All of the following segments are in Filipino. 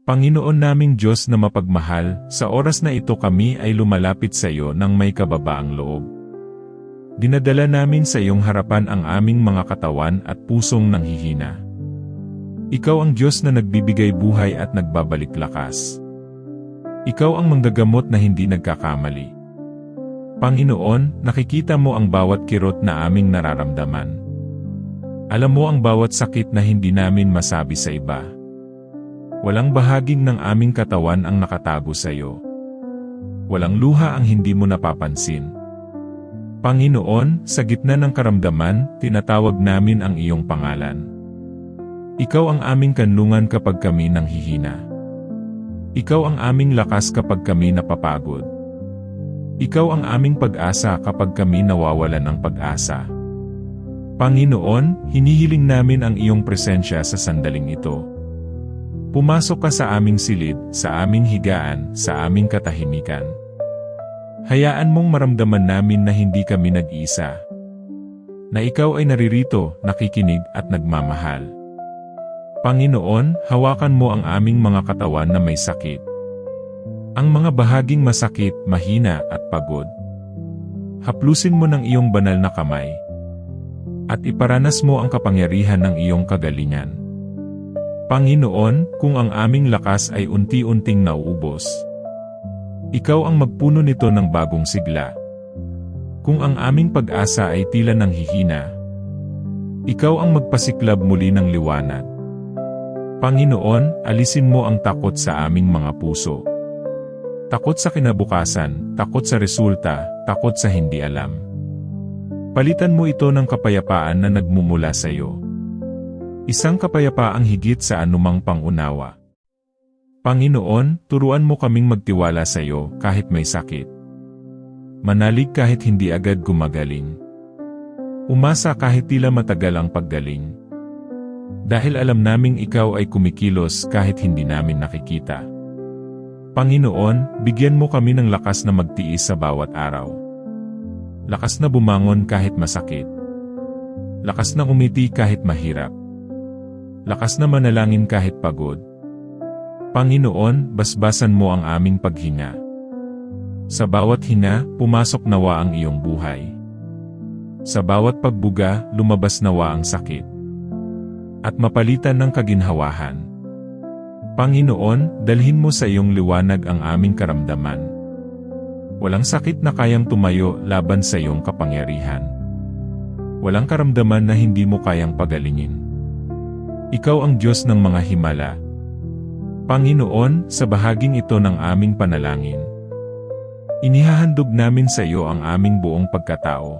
Panginoon naming Diyos na mapagmahal, sa oras na ito kami ay lumalapit sa iyo ng may kababaang loob. Dinadala namin sa iyong harapan ang aming mga katawan at pusong nanghihina. Ikaw ang Diyos na nagbibigay buhay at nagbabalik lakas. Ikaw ang manggagamot na hindi nagkakamali. Panginoon, nakikita mo ang bawat kirot na aming nararamdaman. Alam mo ang bawat sakit na hindi namin masabi sa iba. Walang bahaging ng aming katawan ang nakatago sa iyo. Walang luha ang hindi mo napapansin. Panginoon, sa gitna ng karamdaman, tinatawag namin ang iyong pangalan. Ikaw ang aming kanlungan kapag kami nanghihina. Ikaw ang aming lakas kapag kami napapagod. Ikaw ang aming pag-asa kapag kami nawawalan ng pag-asa. Panginoon, hinihiling namin ang iyong presensya sa sandaling ito. Pumasok ka sa aming silid, sa aming higaan, sa aming katahimikan. Hayaan mong maramdaman namin na hindi kami nag-iisa. Na ikaw ay naririto, nakikinig at nagmamahal. Panginoon, hawakan mo ang aming mga katawan na may sakit. Ang mga bahaging masakit, mahina at pagod. Haplusin mo ng iyong banal na kamay. At iparanas mo ang kapangyarihan ng iyong kagalingan. Panginoon, kung ang aming lakas ay unti-unting nauubos, ikaw ang magpuno nito ng bagong sigla. Kung ang aming pag-asa ay tila ng hihina, ikaw ang magpasiklab muli ng liwanag. Panginoon, alisin mo ang takot sa aming mga puso. Takot sa kinabukasan, takot sa resulta, takot sa hindi alam. Palitan mo ito ng kapayapaan na nagmumula sa iyo. Isang kapayapaang higit sa anumang pangunawa. Panginoon, turuan mo kaming magtiwala sa iyo kahit may sakit. Manalig kahit hindi agad gumagaling. Umasa kahit tila matagal ang paggaling. Dahil alam naming ikaw ay kumikilos kahit hindi namin nakikita. Panginoon, bigyan mo kami ng lakas na magtiis sa bawat araw. Lakas na bumangon kahit masakit. Lakas na umiti kahit mahirap. Lakas na manalangin kahit pagod. Panginoon, basbasan mo ang aming paghinga. Sa bawat hinga, pumasok nawa ang iyong buhay. Sa bawat pagbuga, lumabas nawa ang sakit. At mapalitan ng kaginhawahan. Panginoon, dalhin mo sa iyong liwanag ang aming karamdaman. Walang sakit na kayang tumayo laban sa iyong kapangyarihan. Walang karamdaman na hindi mo kayang pagalingin. Ikaw ang Diyos ng mga himala. Panginoon, sa bahaging ito ng aming panalangin, inihahandog namin sa iyo ang aming buong pagkatao.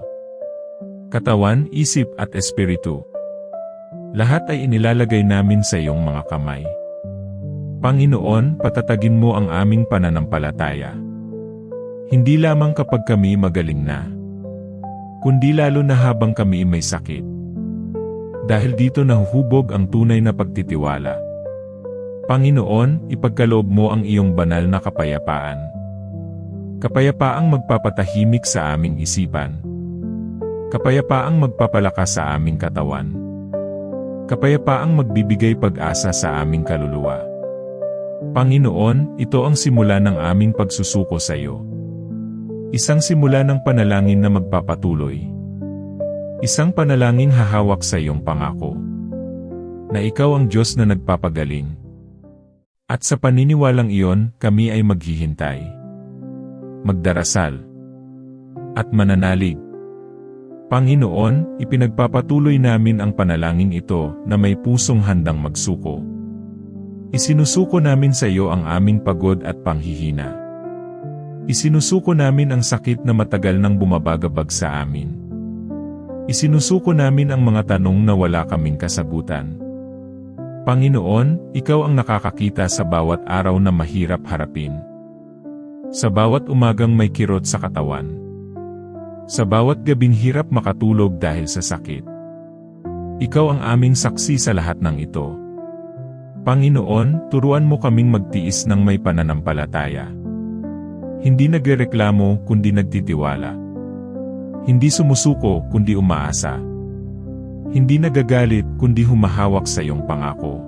Katawan, isip at espiritu. Lahat ay inilalagay namin sa iyong mga kamay. Panginoon, patatagin mo ang aming pananampalataya. Hindi lamang kapag kami magaling na, kundi lalo na habang kami may sakit. Dahil dito nahuhubog ang tunay na pagtitiwala. Panginoon, ipagkaloob mo ang iyong banal na kapayapaan. Kapayapaang magpapatahimik sa aming isipan. Kapayapaang magpapalakas sa aming katawan. Kapayapaang magbibigay pag-asa sa aming kaluluwa. Panginoon, ito ang simula ng aming pagsusuko sa iyo. Isang simula ng panalangin na magpapatuloy. Isang panalangin hahawak sa iyong pangako. Na ikaw ang Diyos na nagpapagaling. At sa paniniwalang iyon, kami ay maghihintay. Magdarasal. At mananalig. Panginoon, ipinagpapatuloy namin ang panalangin ito na may pusong handang magsuko. Isinusuko namin sa iyo ang aming pagod at panghihina. Isinusuko namin ang sakit na matagal nang bumabagabag sa amin. Isinusuko namin ang mga tanong na wala kaming kasagutan. Panginoon, ikaw ang nakakakita sa bawat araw na mahirap harapin. Sa bawat umagang may kirot sa katawan. Sa bawat gabing hirap makatulog dahil sa sakit. Ikaw ang aming saksi sa lahat ng ito. Panginoon, turuan mo kaming magtiis ng may pananampalataya. Hindi nagrereklamo kundi nagtitiwala. Hindi sumusuko kundi umaasa. Hindi nagagalit kundi humahawak sa iyong pangako.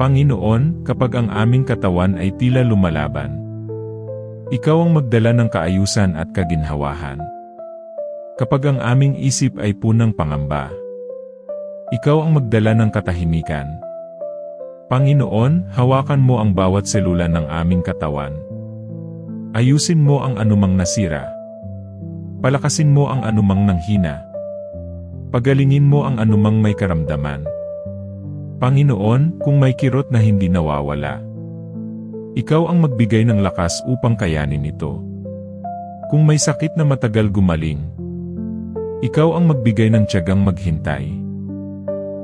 Panginoon, kapag ang aming katawan ay tila lumalaban, Ikaw ang magdala ng kaayusan at kaginhawahan. Kapag ang aming isip ay punang pangamba, Ikaw ang magdala ng katahimikan. Panginoon, hawakan mo ang bawat selula ng aming katawan. Ayusin mo ang anumang nasira. Palakasin mo ang anumang nanghina. Pagalingin mo ang anumang may karamdaman. Panginoon, kung may kirot na hindi nawawala, Ikaw ang magbigay ng lakas upang kayanin ito. Kung may sakit na matagal gumaling, Ikaw ang magbigay ng tiyagang maghintay.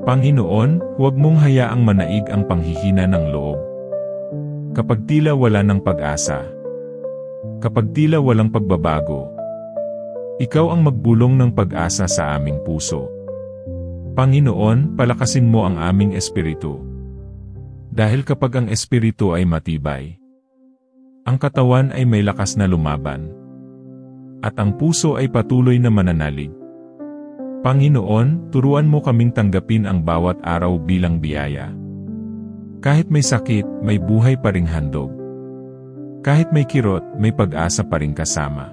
Panginoon, huwag mong hayaang manaig ang panghihina ng loob. Kapag tila wala ng pag-asa, kapag tila walang pagbabago, Ikaw ang magbulong ng pag-asa sa aming puso. Panginoon, palakasin mo ang aming espiritu. Dahil kapag ang espiritu ay matibay, ang katawan ay may lakas na lumaban, at ang puso ay patuloy na mananalig. Panginoon, turuan mo kaming tanggapin ang bawat araw bilang biyaya. Kahit may sakit, may buhay pa ring handog. Kahit may kirot, may pag-asa pa ring kasama.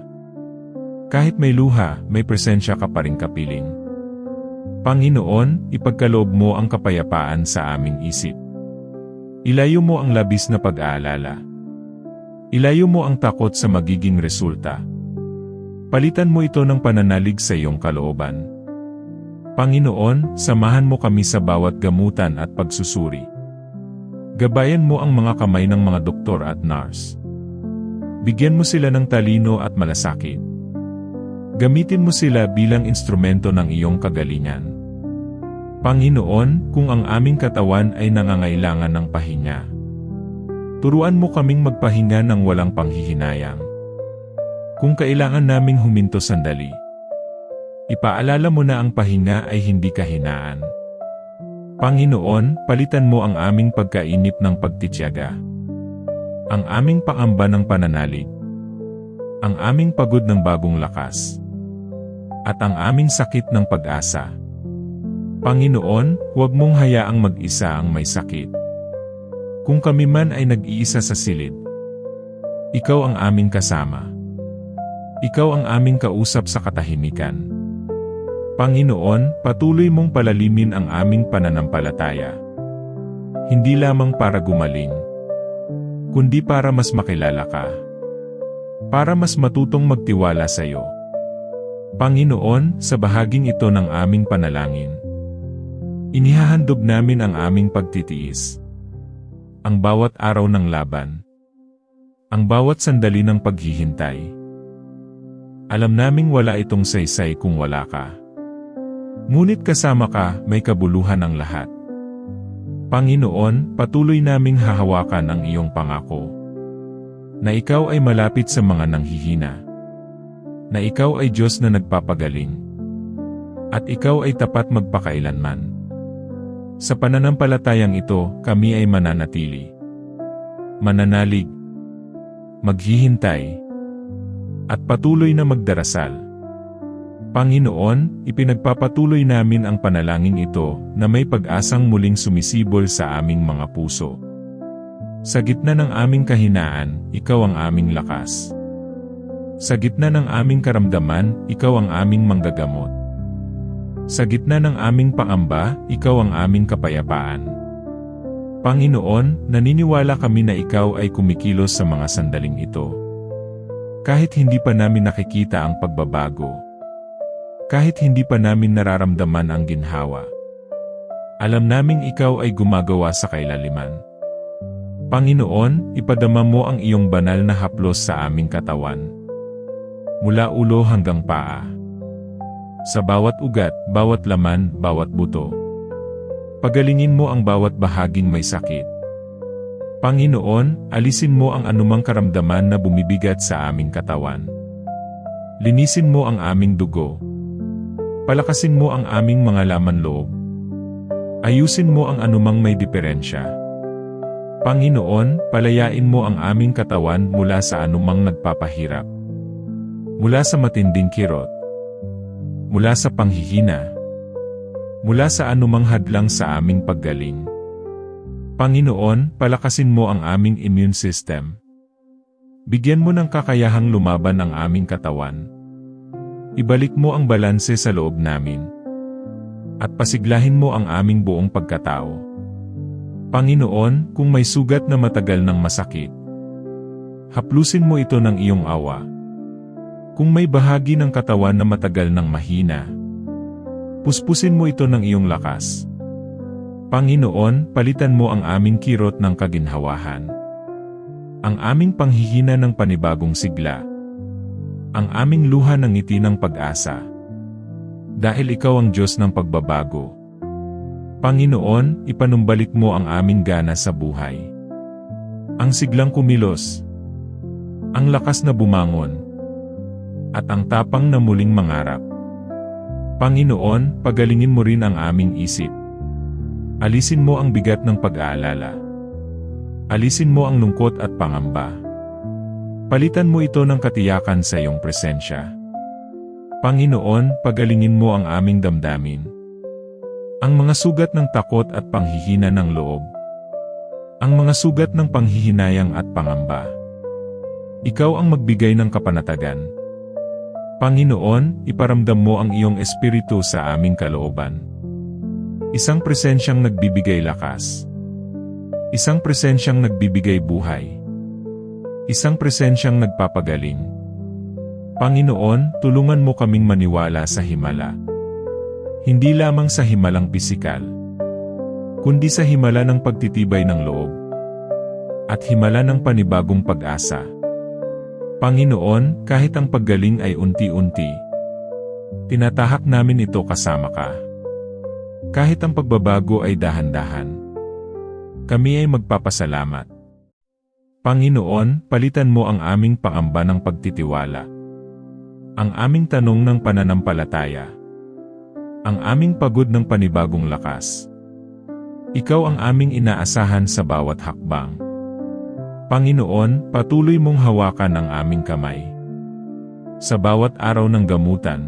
Kahit may luha, may presensya ka pa ring kapiling. Panginoon, ipagkaloob mo ang kapayapaan sa aming isip. Ilayo mo ang labis na pag-aalala. Ilayo mo ang takot sa magiging resulta. Palitan mo ito ng pananalig sa iyong kalooban. Panginoon, samahan mo kami sa bawat gamutan at pagsusuri. Gabayan mo ang mga kamay ng mga doktor at nurse. Bigyan mo sila ng talino at malasakit. Gamitin mo sila bilang instrumento ng iyong kagalingan. Panginoon, kung ang aming katawan ay nangangailangan ng pahinga, turuan mo kaming magpahinga ng walang panghihinayang. Kung kailangan naming huminto sandali, ipaalala mo na ang pahinga ay hindi kahinaan. Panginoon, palitan mo ang aming pagkainip ng pagtitiyaga, ang aming pangamba ng pananalig, ang aming pagod ng bagong lakas, at ang aming sakit ng pag-asa. Panginoon, huwag mong hayaang mag-isa ang may sakit. Kung kami man ay nag-iisa sa silid, Ikaw ang aming kasama. Ikaw ang aming kausap sa katahimikan. Panginoon, patuloy mong palalimin ang aming pananampalataya. Hindi lamang para gumaling, kundi para mas makilala ka. Para mas matutong magtiwala sa iyo. Panginoon, sa bahaging ito ng aming panalangin, inihahandog namin ang aming pagtitiis. Ang bawat araw ng laban. Ang bawat sandali ng paghihintay. Alam naming wala itong saysay kung wala ka. Ngunit kasama ka, may kabuluhan ang lahat. Panginoon, patuloy naming hahawakan ang iyong pangako. Na ikaw ay malapit sa mga nanghihina. Na ikaw ay Diyos na nagpapagaling. At ikaw ay tapat magpakailanman. Sa pananampalatayang ito, kami ay mananatili. Mananalig. Maghihintay. At patuloy na magdarasal. Panginoon, ipinagpapatuloy namin ang panalangin ito na may pag-asang muling sumisibol sa aming mga puso. Sa gitna ng aming kahinaan, ikaw ang aming lakas. Sa gitna ng aming karamdaman, ikaw ang aming manggagamot. Sa gitna ng aming pangamba, ikaw ang aming kapayapaan. Panginoon, naniniwala kami na ikaw ay kumikilos sa mga sandaling ito. Kahit hindi pa namin nakikita ang pagbabago. Kahit hindi pa namin nararamdaman ang ginhawa. Alam naming ikaw ay gumagawa sa kailaliman. Panginoon, ipadama mo ang iyong banal na haplos sa aming katawan. Mula ulo hanggang paa. Sa bawat ugat, bawat laman, bawat buto. Pagalingin mo ang bawat bahaging may sakit. Panginoon, alisin mo ang anumang karamdaman na bumibigat sa aming katawan. Linisin mo ang aming dugo. Palakasin mo ang aming mga laman loob. Ayusin mo ang anumang may diferensya. Panginoon, palayain mo ang aming katawan mula sa anumang nagpapahirap. Mula sa matinding kirot. Mula sa panghihina. Mula sa anumang hadlang sa aming paggaling. Panginoon, palakasin mo ang aming immune system. Bigyan mo ng kakayahang lumaban ang aming katawan. Ibalik mo ang balanse sa loob namin. At pasiglahin mo ang aming buong pagkatao. Panginoon, kung may sugat na matagal ng masakit, haplusin mo ito ng iyong awa. Kung may bahagi ng katawan na matagal ng mahina, puspusin mo ito ng iyong lakas. Panginoon, palitan mo ang aming kirot ng kaginhawahan. Ang aming panghihina ng panibagong sigla. Ang aming luha ng ngiti ng pag-asa. Dahil ikaw ang Diyos ng pagbabago. Panginoon, ipanumbalik mo ang aming gana sa buhay. Ang siglang kumilos. Ang lakas na bumangon. At ang tapang na muling mangarap. Panginoon, pagalingin mo rin ang aming isip. Alisin mo ang bigat ng pag-aalala. Alisin mo ang lungkot at pangamba. Palitan mo ito ng katiyakan sa iyong presensya. Panginoon, pagalingin mo ang aming damdamin. Ang mga sugat ng takot at panghihina ng loob. Ang mga sugat ng panghihinayang at pangamba. Ikaw ang magbigay ng kapanatagan. Panginoon, iparamdam mo ang iyong espiritu sa aming kalooban. Isang presensyang nagbibigay lakas. Isang presensyang nagbibigay buhay. Isang presensyang nagpapagaling. Panginoon, tulungan mo kaming maniwala sa himala. Hindi lamang sa himalang pisikal, kundi sa himala ng pagtitibay ng loob. At himala ng panibagong pag-asa. Panginoon, kahit ang paggaling ay unti-unti, tinatahak namin ito kasama ka. Kahit ang pagbabago ay dahan-dahan, kami ay magpapasalamat. Panginoon, palitan mo ang aming pangamba ng pagtitiwala. Ang aming tanong ng pananampalataya. Ang aming pagod ng panibagong lakas. Ikaw ang aming inaasahan sa bawat hakbang. Panginoon, patuloy mong hawakan ang aming kamay. Sa bawat araw ng gamutan.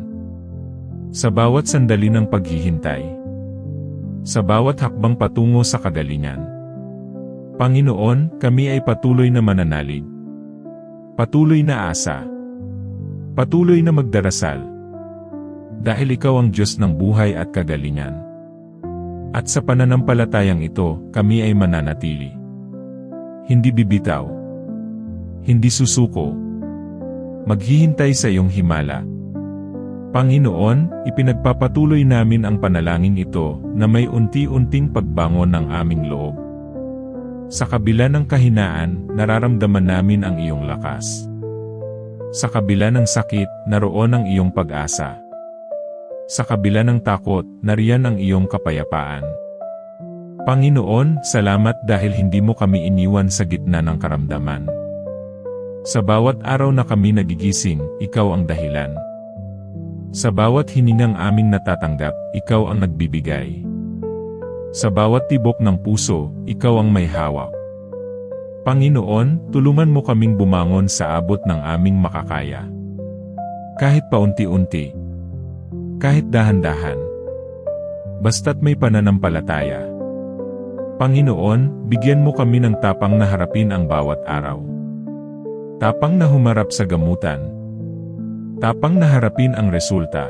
Sa bawat sandali ng paghihintay. Sa bawat hakbang patungo sa kagalingan. Panginoon, kami ay patuloy na mananalig. Patuloy na asa. Patuloy na magdarasal. Dahil ikaw ang Diyos ng buhay at kagalingan. At sa pananampalatayang ito, kami ay mananatili. Hindi bibitaw. Hindi susuko. Maghihintay sa iyong himala. Panginoon, ipinagpapatuloy namin ang panalangin ito na may unti-unting pagbangon ng aming loob. Sa kabila ng kahinaan, nararamdaman namin ang iyong lakas. Sa kabila ng sakit, naroon ang iyong pag-asa. Sa kabila ng takot, nariyan ang iyong kapayapaan. Panginoon, salamat dahil hindi mo kami iniwan sa gitna ng karamdaman. Sa bawat araw na kami nagigising, ikaw ang dahilan. Sa bawat hiningang aming natatanggap, ikaw ang nagbibigay. Sa bawat tibok ng puso, ikaw ang may hawak. Panginoon, tulungan mo kaming bumangon sa abot ng aming makakaya. Kahit paunti-unti. Kahit dahan-dahan. Basta't may pananampalataya. Panginoon, bigyan mo kami ng tapang na harapin ang bawat araw. Tapang na humarap sa gamutan. Tapang na harapin ang resulta.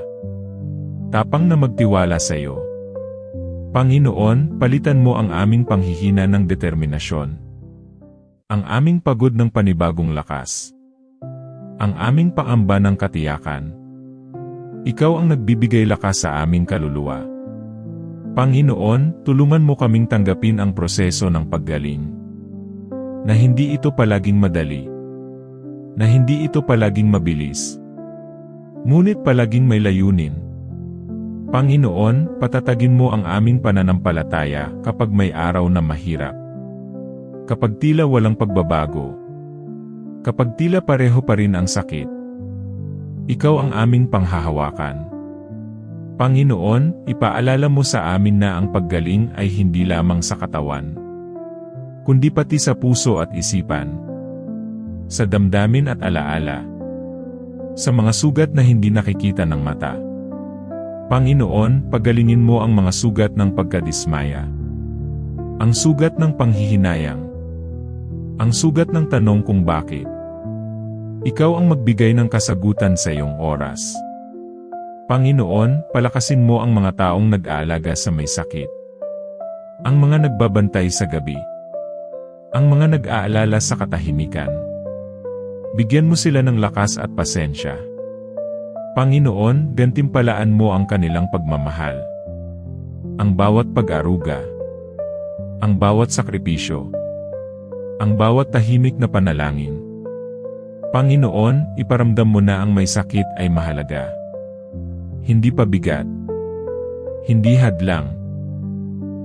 Tapang na magtiwala sa iyo. Panginoon, palitan mo ang aming panghihina ng determinasyon. Ang aming pagod ng panibagong lakas. Ang aming pangamba ng katiyakan. Ikaw ang nagbibigay lakas sa aming kaluluwa. Panginoon, tulungan mo kaming tanggapin ang proseso ng paggaling. Na hindi ito palaging madali. Na hindi ito palaging mabilis. Ngunit palaging may layunin. Panginoon, patatagin mo ang aming pananampalataya kapag may araw na mahirap. Kapag tila walang pagbabago. Kapag tila pareho pa rin ang sakit. Ikaw ang aming panghahawakan. Panginoon, ipaalala mo sa amin na ang paggaling ay hindi lamang sa katawan, kundi pati sa puso at isipan, sa damdamin at alaala, sa mga sugat na hindi nakikita ng mata. Panginoon, pagalingin mo ang mga sugat ng pagkadismaya. Ang sugat ng panghihinayang. Ang sugat ng tanong kung bakit. Ikaw ang magbigay ng kasagutan sa iyong oras. Panginoon, palakasin mo ang mga taong nag-aalaga sa may sakit. Ang mga nagbabantay sa gabi. Ang mga nag-aalala sa katahimikan. Bigyan mo sila ng lakas at pasensya. Panginoon, gantimpalaan mo ang kanilang pagmamahal. Ang bawat pag-aruga. Ang bawat sakripisyo. Ang bawat tahimik na panalangin. Panginoon, iparamdam mo na ang may sakit ay mahalaga. Hindi pabigat. Hindi hadlang.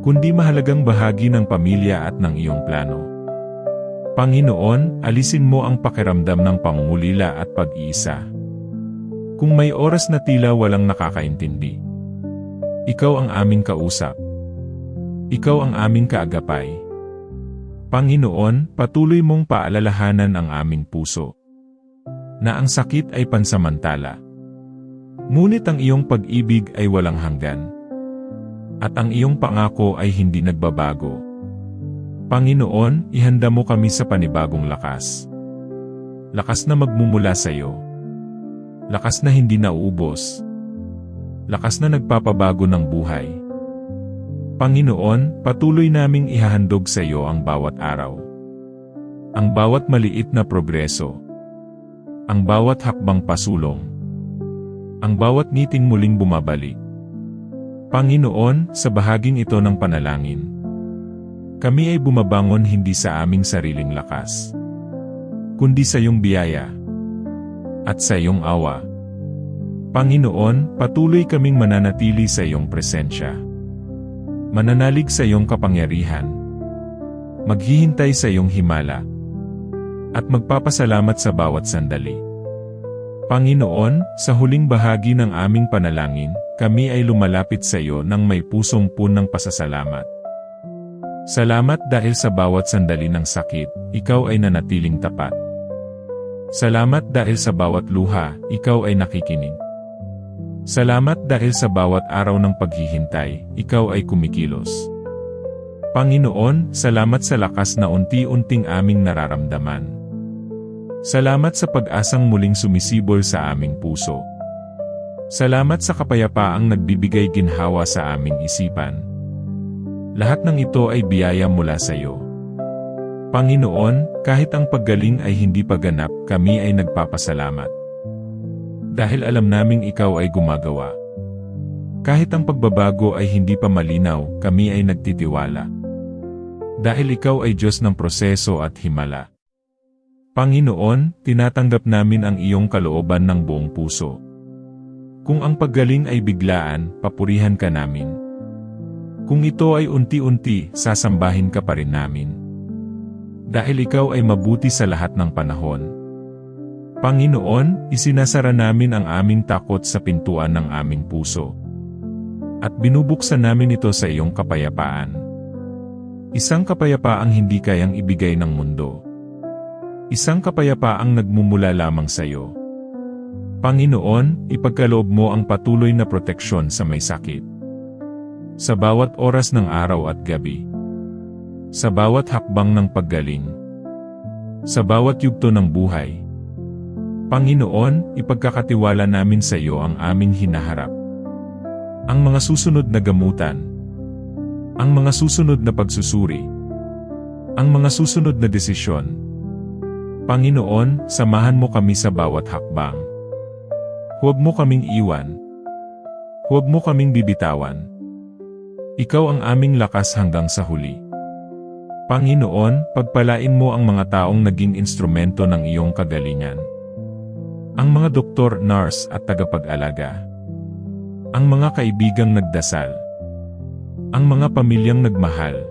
Kundi mahalagang bahagi ng pamilya at ng iyong plano. Panginoon, alisin mo ang pakiramdam ng pangungulila at pag-iisa. Kung may oras na tila walang nakakaintindi, ikaw ang aming kausap. Ikaw ang aming kaagapay. Panginoon, patuloy mong paalalahanan ang aming puso na ang sakit ay pansamantala. Ngunit ang iyong pag-ibig ay walang hanggan. At ang iyong pangako ay hindi nagbabago. Panginoon, ihanda mo kami sa panibagong lakas. Lakas na magmumula sa iyo. Lakas na hindi nauubos. Lakas na nagpapabago ng buhay. Panginoon, patuloy naming ihahandog sa iyo ang bawat araw. Ang bawat maliit na progreso. Ang bawat hakbang pasulong. Ang bawat ngiting muling bumabalik. Panginoon, sa bahaging ito ng panalangin, kami ay bumabangon hindi sa aming sariling lakas, kundi sa iyong biyaya at sa iyong awa. Panginoon, patuloy kaming mananatili sa iyong presensya. Mananalig sa iyong kapangyarihan. Maghihintay sa iyong himala. At magpapasalamat sa bawat sandali. Panginoon, sa huling bahagi ng aming panalangin, kami ay lumalapit sa iyo ng may pusong punang pasasalamat. Salamat dahil sa bawat sandali ng sakit, ikaw ay nanatiling tapat. Salamat dahil sa bawat luha, ikaw ay nakikinig. Salamat dahil sa bawat araw ng paghihintay, ikaw ay kumikilos. Panginoon, salamat sa lakas na unti-unting aming nararamdaman. Salamat sa pag-asang muling sumisibol sa aming puso. Salamat sa kapayapaang nagbibigay ginhawa sa aming isipan. Lahat ng ito ay biyaya mula sa iyo. Panginoon, kahit ang paggaling ay hindi paganap, kami ay nagpapasalamat. Dahil alam naming ikaw ay gumagawa. Kahit ang pagbabago ay hindi pa malinaw, kami ay nagtitiwala. Dahil ikaw ay Diyos ng proseso at himala. Panginoon, tinatanggap namin ang iyong kalooban ng buong puso. Kung ang paggaling ay biglaan, papurihan ka namin. Kung ito ay unti-unti, sasambahin ka pa rin namin. Dahil ikaw ay mabuti sa lahat ng panahon. Panginoon, isinasara namin ang aming takot sa pintuan ng aming puso. At binubuksan namin ito sa iyong kapayapaan. Isang kapayapaang hindi kayang ibigay ng mundo. Isang kapayapaang nagmumula lamang sa iyo. Panginoon, ipagkaloob mo ang patuloy na proteksyon sa may sakit. Sa bawat oras ng araw at gabi. Sa bawat hakbang ng paggaling. Sa bawat yugto ng buhay. Panginoon, ipagkakatiwala namin sa iyo ang aming hinaharap. Ang mga susunod na gamutan. Ang mga susunod na pagsusuri. Ang mga susunod na desisyon. Panginoon, samahan mo kami sa bawat hakbang. Huwag mo kaming iwan. Huwag mo kaming bibitawan. Ikaw ang aming lakas hanggang sa huli. Panginoon, pagpalain mo ang mga taong naging instrumento ng iyong kagalingan. Ang mga doktor, nurse at tagapag-alaga. Ang mga kaibigang nagdasal. Ang mga pamilyang nagmahal.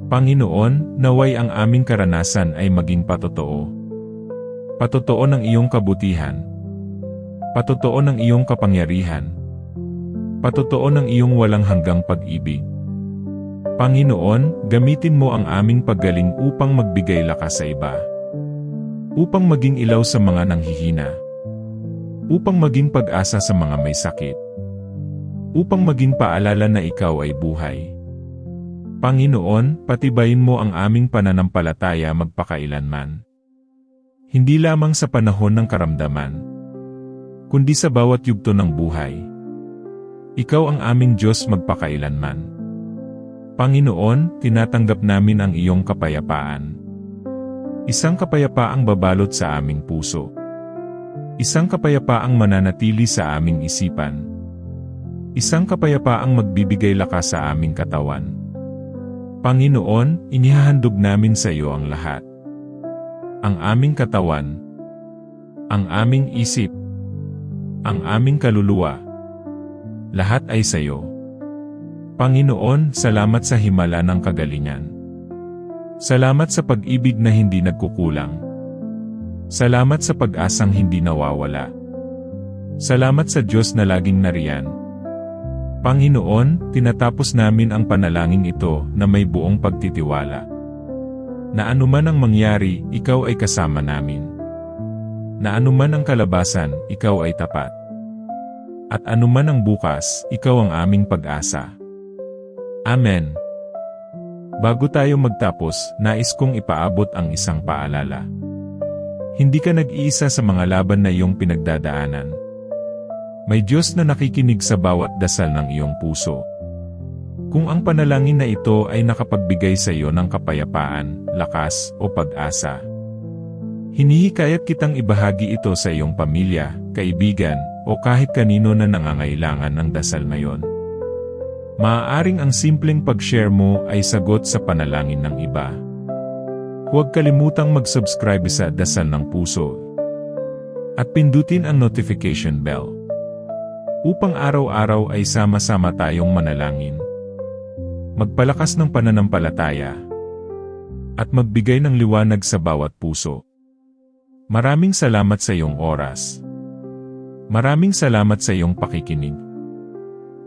Panginoon, naway ang aming karanasan ay maging patotoo. Patotoo ng iyong kabutihan. Patotoo ng iyong kapangyarihan. Patotoo ng iyong walang hanggang pag-ibig. Panginoon, gamitin mo ang aming paggaling upang magbigay lakas sa iba. Upang maging ilaw sa mga nanghihina. Upang maging pag-asa sa mga may sakit. Upang maging paalala na ikaw ay buhay. Panginoon, patibayin mo ang aming pananampalataya magpakailanman. Hindi lamang sa panahon ng karamdaman, kundi sa bawat yugto ng buhay. Ikaw ang aming Diyos magpakailanman. Panginoon, tinatanggap namin ang iyong kapayapaan. Isang kapayapaang babalot sa aming puso. Isang kapayapaang mananatili sa aming isipan. Isang kapayapaang magbibigay lakas sa aming katawan. Panginoon, inihahandog namin sa iyo ang lahat. Ang aming katawan, ang aming isip, ang aming kaluluwa, lahat ay sa iyo. Panginoon, salamat sa himala ng kagalingan. Salamat sa pag-ibig na hindi nagkukulang. Salamat sa pag-asang hindi nawawala. Salamat sa Diyos na laging nariyan. Panginoon, tinatapos namin ang panalangin ito na may buong pagtitiwala. Na anuman ang mangyari, ikaw ay kasama namin. Na anuman ang kalabasan, ikaw ay tapat. At anuman ang bukas, ikaw ang aming pag-asa. Amen. Bago tayo magtapos, nais kong ipaabot ang isang paalala. Hindi ka nag-iisa sa mga laban na iyong pinagdadaanan. May Diyos na nakikinig sa bawat dasal ng iyong puso. Kung ang panalangin na ito ay nakapagbigay sa iyo ng kapayapaan, lakas, o pag-asa, hinihikayat kitang ibahagi ito sa iyong pamilya, kaibigan, o kahit kanino na nangangailangan ng dasal na yon. Maaaring ang simpleng pag-share mo ay sagot sa panalangin ng iba. Huwag kalimutang mag-subscribe sa Dasal ng Puso at pindutin ang notification bell upang araw-araw ay sama-sama tayong manalangin, magpalakas ng pananampalataya, at magbigay ng liwanag sa bawat puso. Maraming salamat sa iyong oras. Maraming salamat sa iyong pakikinig.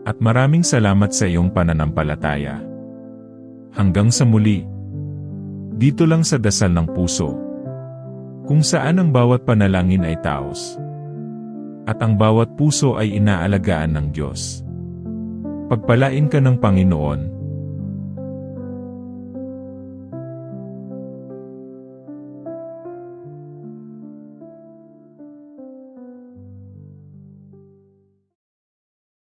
At maraming salamat sa iyong pananampalataya. Hanggang sa muli. Dito lang sa Dasal ng Puso, kung saan ang bawat panalangin ay taos. At ang bawat puso ay inaalagaan ng Diyos. Pagpalain ka ng Panginoon.